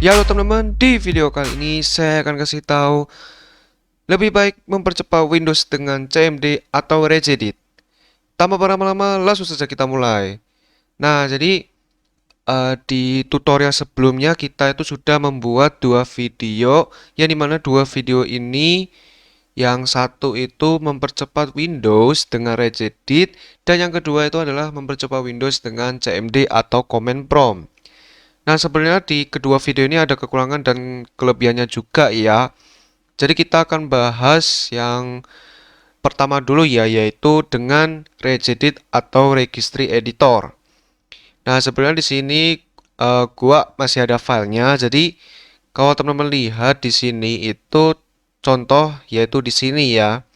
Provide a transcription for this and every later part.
Ya halo teman-teman, di video kali ini saya akan kasih tahu lebih baik mempercepat Windows dengan CMD atau Regedit. Tanpa berlama-lama, langsung saja kita mulai. Nah, jadi di tutorial sebelumnya kita itu sudah membuat dua video, yang dimana dua video ini yang satu itu mempercepat Windows dengan Regedit, dan yang kedua itu adalah mempercepat Windows dengan CMD atau Command Prompt. Nah, sebenarnya di kedua video ini ada kekurangan dan kelebihannya juga ya. Jadi kita akan bahas yang pertama dulu ya, yaitu dengan Regedit atau Registry Editor. Nah, sebenarnya di sini gua masih ada filenya. Jadi kalau teman-teman lihat di sini itu contoh yaitu di sini ya.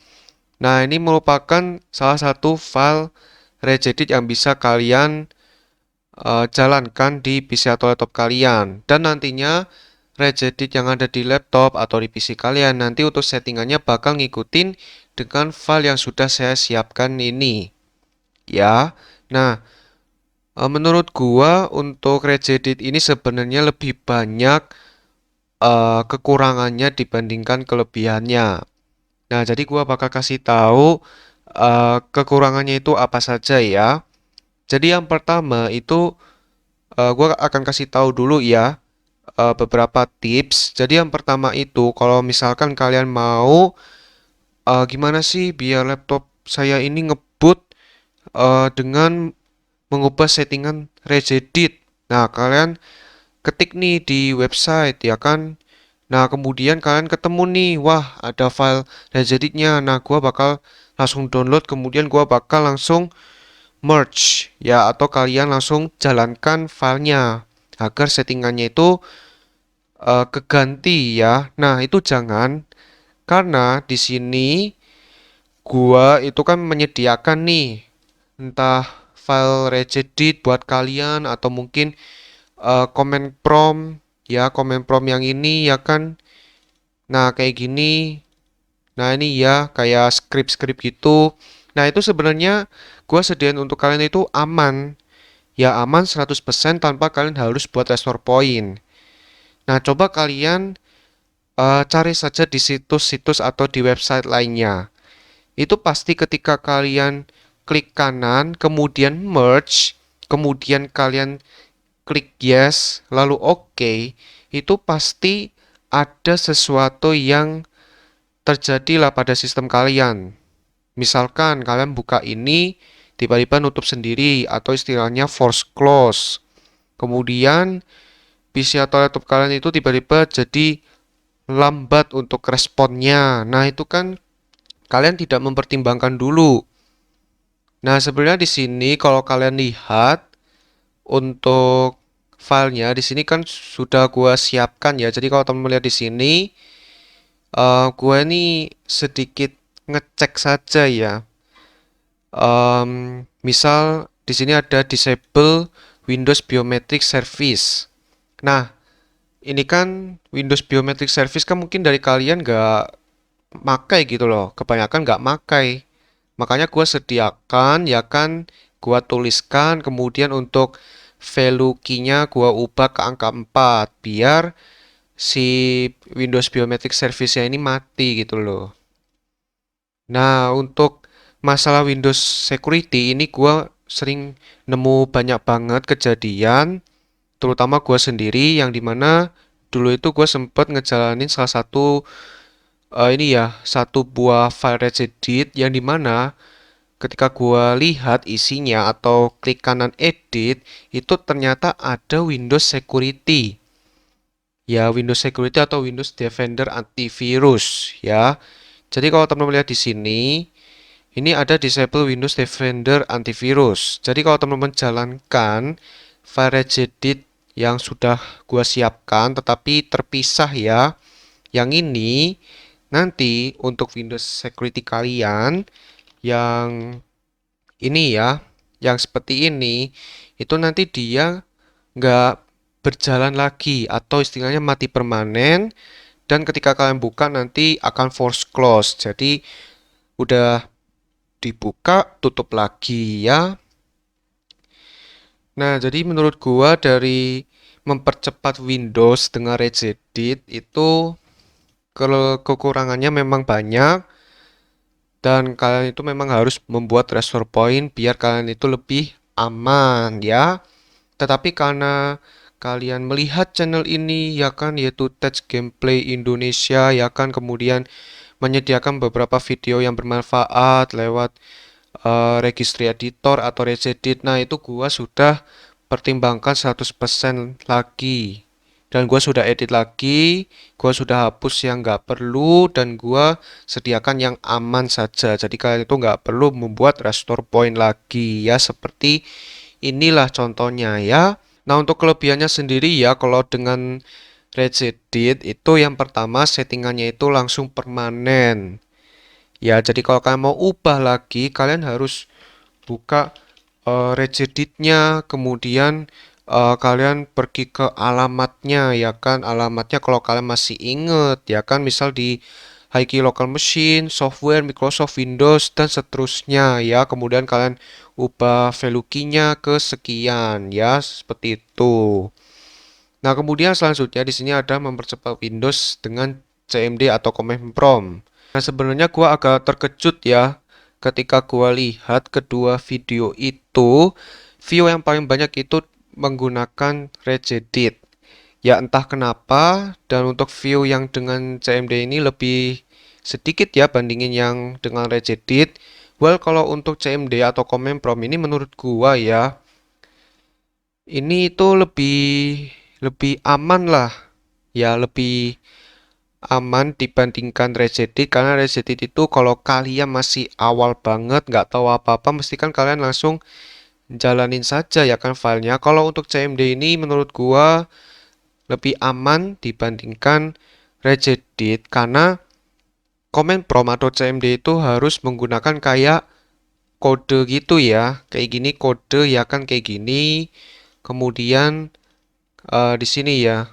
Nah, ini merupakan salah satu file Regedit yang bisa kalian jalankan di PC atau laptop kalian, dan nantinya Regedit yang ada di laptop atau di PC kalian nanti untuk settingannya bakal ngikutin dengan file yang sudah saya siapkan ini ya. Nah, menurut gua untuk Regedit ini sebenarnya lebih banyak kekurangannya dibandingkan kelebihannya. Nah, jadi gua bakal kasih tahu kekurangannya itu apa saja ya. Jadi yang pertama itu gue akan kasih tahu dulu ya beberapa tips. Jadi yang pertama itu kalau misalkan kalian mau gimana sih biar laptop saya ini ngebut dengan mengubah settingan Regedit. Nah, kalian ketik nih di website ya kan. Nah, kemudian kalian ketemu nih, wah ada file Regeditnya. Nah, gua bakal langsung download, kemudian gua bakal langsung merge ya, atau kalian langsung jalankan filenya agar settingannya itu keganti ya. Nah, itu jangan, karena di sini gua itu kan menyediakan nih entah file regedit buat kalian atau mungkin command prompt ya, command prompt yang ini ya kan. Nah, kayak gini. Nah, ini ya kayak script-script gitu. Nah, itu sebenarnya gua sediain untuk kalian itu aman. Ya aman 100% tanpa kalian harus buat restore point. Nah, coba kalian cari saja di situs-situs atau di website lainnya. Itu pasti ketika kalian klik kanan, kemudian merge, kemudian kalian klik yes, lalu OK, itu pasti ada sesuatu yang terjadilah pada sistem kalian. Misalkan kalian buka ini, tiba-tiba nutup sendiri atau istilahnya force close. Kemudian PC atau laptop kalian itu tiba-tiba jadi lambat untuk responnya. Nah, itu kan kalian tidak mempertimbangkan dulu. Nah, sebenarnya di sini kalau kalian lihat untuk filenya di sini kan sudah gua siapkan ya. Jadi kalau teman lihat di sini, gua ini sedikit ngecek saja ya. Misal di sini ada disable Windows Biometric Service. Nah, ini kan Windows Biometric Service kan mungkin dari kalian nggak makai gitu loh. Kebanyakan nggak makai. Makanya gue sediakan ya kan, gue tuliskan, kemudian untuk value key-nya gue ubah ke angka 4 biar si Windows Biometric Service-nya ini mati gitu loh. Nah, untuk masalah Windows Security ini gue sering nemu banyak banget kejadian, terutama gue sendiri yang dimana dulu itu gue sempet ngejalanin salah satu ini ya, satu buah file regedit yang dimana ketika gua lihat isinya atau klik kanan edit, itu ternyata ada Windows Security. Ya, Windows Security atau Windows Defender Antivirus ya. Jadi kalau teman-teman lihat di sini, ini ada disable Windows Defender Antivirus. Jadi kalau teman-teman jalankan file regedit yang sudah gua siapkan tetapi terpisah ya, yang ini nanti untuk Windows Security kalian yang ini ya, yang seperti ini, itu nanti dia nggak berjalan lagi atau istilahnya mati permanen, dan ketika kalian buka nanti akan force close. Jadi udah dibuka tutup lagi ya. Nah, jadi menurut gua dari mempercepat Windows dengan regedit itu kekurangannya memang banyak, dan kalian itu memang harus membuat restore point biar kalian itu lebih aman ya. Tetapi karena kalian melihat channel ini ya kan, yaitu Tech Gameplay Indonesia ya kan, kemudian menyediakan beberapa video yang bermanfaat lewat registry editor atau regedit. Nah, itu gua sudah pertimbangkan 100% lagi. Dan gua sudah edit lagi, gua sudah hapus yang nggak perlu, dan gua sediakan yang aman saja. Jadi kalian itu nggak perlu membuat restore point lagi ya, seperti inilah contohnya ya. Nah, untuk kelebihannya sendiri ya, kalau dengan regedit itu yang pertama settingannya itu langsung permanen. Ya, jadi kalau kalian mau ubah lagi, kalian harus buka regeditnya, kemudian kalian pergi ke alamatnya ya kan, alamatnya kalau kalian masih inget ya kan, misal di HiKey Local Machine, software, Microsoft Windows dan seterusnya ya. Kemudian kalian ubah value key-nya ke sekian ya, seperti itu. Nah, kemudian selanjutnya di sini ada mempercepat Windows dengan CMD atau Command Prompt. Nah, sebenarnya gua agak terkejut ya ketika gua lihat kedua video itu, view yang paling banyak itu menggunakan regedit. Ya entah kenapa, dan untuk view yang dengan CMD ini lebih sedikit ya bandingin yang dengan regedit. Well, kalau untuk CMD atau Command Prompt ini menurut gua ya, ini itu lebih aman lah. Ya, lebih aman dibandingkan regedit, karena regedit itu kalau kalian masih awal banget nggak tahu apa-apa, mesti kan kalian langsung jalanin saja ya kan filenya. Kalau untuk CMD ini menurut gua lebih aman dibandingkan regedit, karena Command Prompt atau CMD itu harus menggunakan kayak kode gitu ya, kayak gini kode ya kan, kayak gini. Kemudian di sini ya,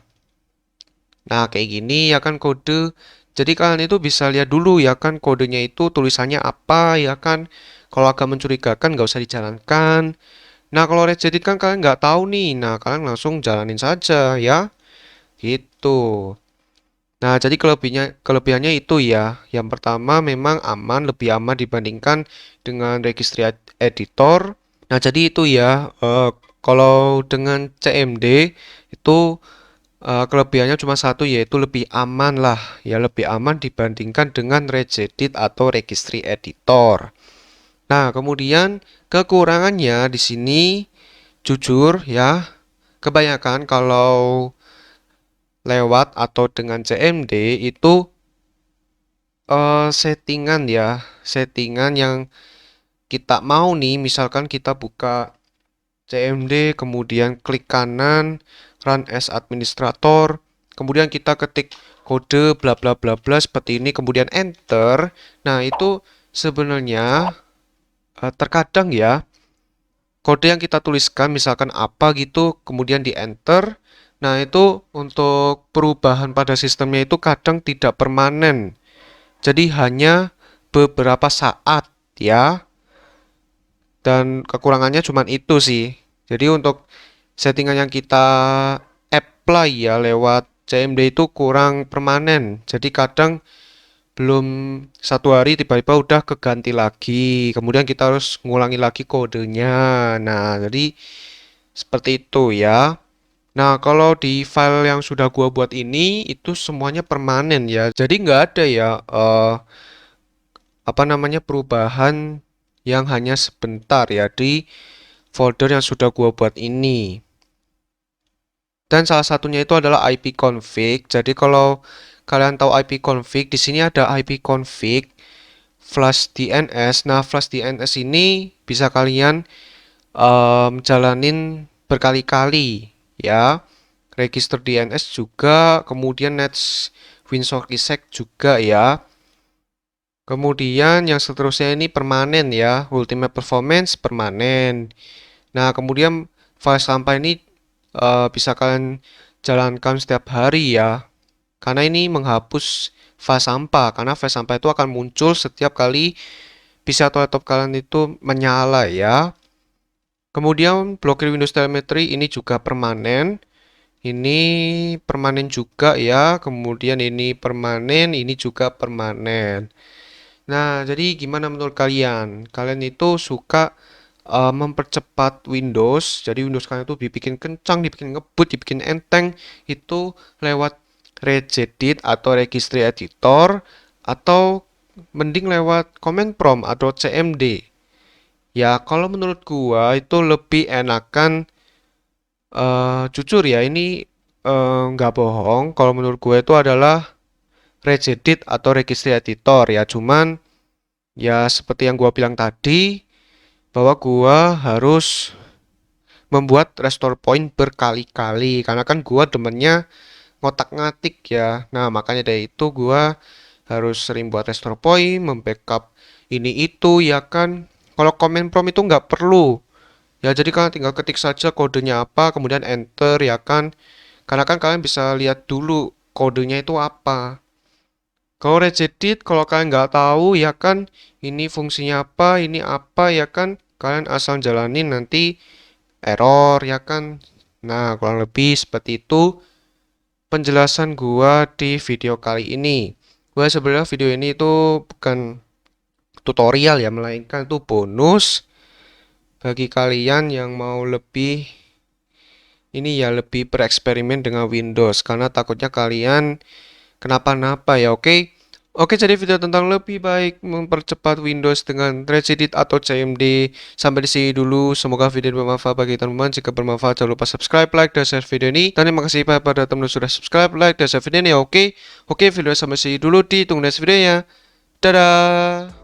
nah kayak gini ya kan kode. Jadi kalian itu bisa lihat dulu ya kan kodenya itu tulisannya apa ya kan. Kalau agak mencurigakan nggak usah dijalankan. Nah, kalau regedit kan kalian nggak tahu nih. Nah, kalian langsung jalanin saja ya. Gitu. Nah, jadi kelebihannya itu ya. Yang pertama memang aman, lebih aman dibandingkan dengan registry editor. Nah, jadi itu ya. Kalau dengan CMD itu kelebihannya cuma satu, yaitu lebih aman lah. Ya, lebih aman dibandingkan dengan regedit atau registry editor. Nah, kemudian kekurangannya di sini jujur ya, kebanyakan kalau lewat atau dengan CMD itu settingan ya, settingan yang kita mau nih, misalkan kita buka CMD, kemudian klik kanan, run as administrator, kemudian kita ketik kode bla bla bla bla seperti ini, kemudian enter. Nah, itu sebenarnya terkadang ya, kode yang kita tuliskan misalkan apa gitu, kemudian di enter. Nah, itu untuk perubahan pada sistemnya itu kadang tidak permanen. Jadi hanya beberapa saat ya. Dan kekurangannya cuma itu sih. Jadi untuk settingan yang kita apply ya lewat CMD itu kurang permanen. Jadi kadang belum 1 hari tiba-tiba udah keganti lagi. Kemudian kita harus ngulangi lagi kodenya. Nah, jadi seperti itu ya. Nah, kalau di file yang sudah gua buat ini itu semuanya permanen ya. Jadi nggak ada ya apa namanya perubahan yang hanya sebentar ya di folder yang sudah gua buat ini. Dan salah satunya itu adalah ipconfig. Jadi kalau kalian tahu ipconfig, di sini ada ipconfig flash DNS. Nah, flash DNS ini bisa kalian jalanin berkali-kali ya. Register DNS juga, kemudian Nets WinSocketSec juga ya. Kemudian yang seterusnya ini permanen ya, Ultimate Performance permanen. Nah, kemudian file sampah ini bisa kalian jalankan setiap hari ya. Karena ini menghapus file sampah, karena file sampah itu akan muncul setiap kali PC atau laptop kalian itu menyala ya. Kemudian blokir Windows Telemetry ini juga permanen. Ini permanen juga ya, kemudian ini permanen, ini juga permanen. Nah, jadi gimana menurut kalian? Kalian itu suka mempercepat Windows, jadi Windows kalian itu dibikin kencang, dibikin ngebut, dibikin enteng, itu lewat regedit atau registry editor, atau mending lewat command prompt atau CMD. Ya, kalau menurut gua itu lebih enakan jujur ya, ini nggak bohong. Kalau menurut gue itu adalah regedit atau registry editor ya. Cuman ya seperti yang gua bilang tadi, bahwa gua harus membuat restore point berkali-kali. Karena kan gua demennya ngotak-ngatik ya. Nah makanya dari itu gua harus sering buat restore point, membackup ini itu ya kan. Kalau command prompt itu nggak perlu. Ya jadi kalian tinggal ketik saja kodenya apa, kemudian enter ya kan. Karena kan kalian bisa lihat dulu kodenya itu apa. Kalau regedit, kalau kalian nggak tahu ya kan, ini fungsinya apa, ini apa ya kan, kalian asal jalanin nanti error ya kan. Nah, kurang lebih seperti itu penjelasan gua di video kali ini. Gua sebenarnya video ini itu bukan tutorial ya, melainkan itu bonus bagi kalian yang mau lebih ini ya lebih bereksperimen dengan Windows karena takutnya kalian kenapa-napa ya, oke? Oke, jadi video tentang lebih baik mempercepat Windows dengan regedit atau CMD sampai di sini dulu. Semoga video ini bermanfaat bagi teman-teman. Jika bermanfaat, jangan lupa subscribe, like, dan share video ini. Dan terima kasih pada teman-teman sudah subscribe, like, dan share video ini. Oke, video sampai sini dulu. Ditunggu next videonya. Dadah.